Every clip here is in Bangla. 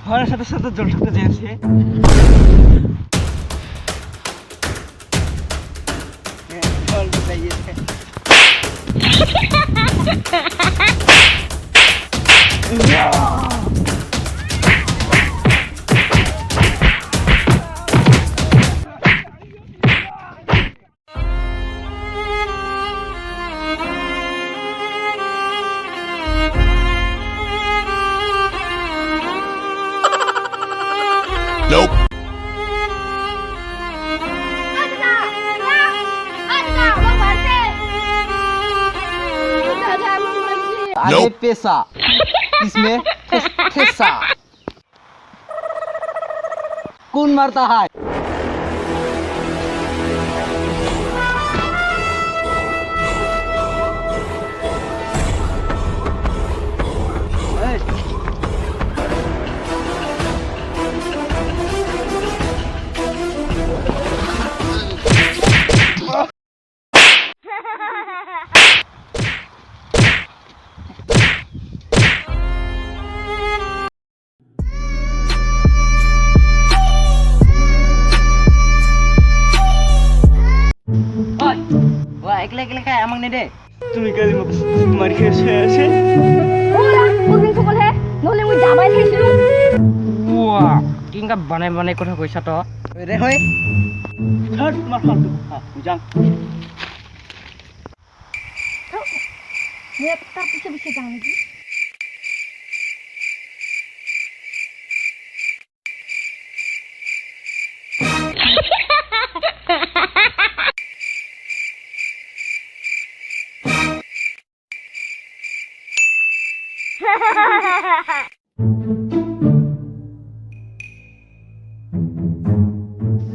হওয়ার সাথে সাথে জল ঢুকে যাচ্ছে। জল ঢুকে গিয়েছে। Nope. आगे पैसा इसमें ठेसा कौन मारता है? একলা খায় আমাকে নে দে। তুমি কালি মারি খেয়েছে আছে ওরা কোনদিন সকল হে নলে মই জামাই খাইছিলো। ওয়া কিংকা বানাই বানাই কথা কইছা তো রে হয় ছাড় তোমার ফালতু হ্যাঁ বুঝাং মই একটা পিছে পিছে যাও নাকি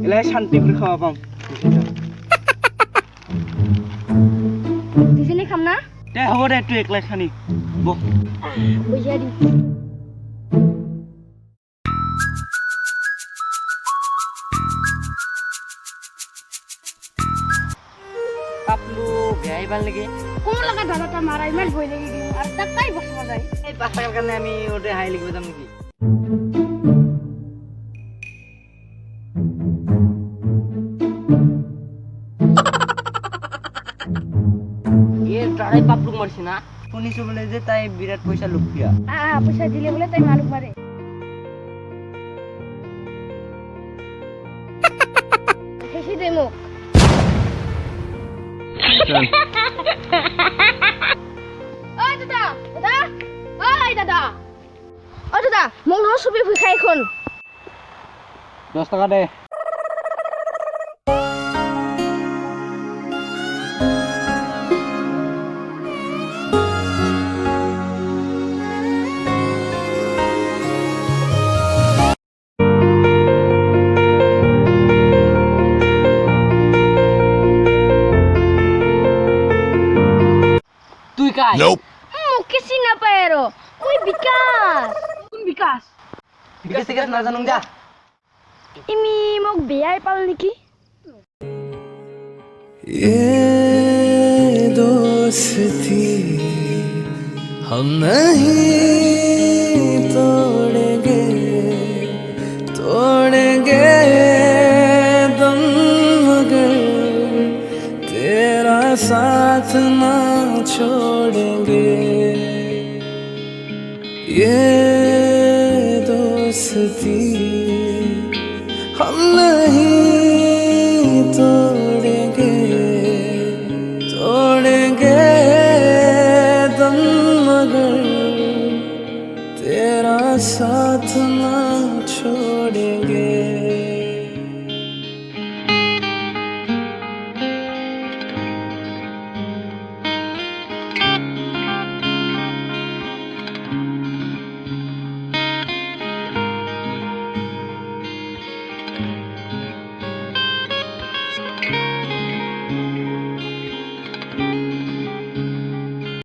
এলাই শান্তি করে খাওয়া পাম দুজনে খাম না দে হ'ব দে তুই একলাই খানি বহ বুঝিয়া দি আপলু বেয়াই ভাল লাগে কোন লাগা দাদাটা মারা ইমান ভয় লাগি গিয়ে আর তাকাই বসবা যায় এই বাচ্চার কারণে আমি ওতে হাই লিখব দাম নাকি এর তাই পাপলু মারছি না শুনিছো বলে যে তাই বিরাট পয়সা লুবিয়া পয়সা দিলে বলে তাই মালুক মারে হেসি দে মুখ ওই দাদা দাদা ওই দাদা ও দাদা মন ছবি খাই এখন 10 টাকা দে Nope. Kisi na pero. Uy, bikas. Kung bikas. Bikas na janong ja. Imi mog biyay pal niki. ये दोस्ती हम नहीं तोड़ेंगे तोड़ेंगे दम मगर तेरा साथ ना छोड़ेंगे ये दोस्ती हम नहीं तोड़ेंगे तोड़ेंगे दम मगर तेरा साथ ना छोड़ेंगे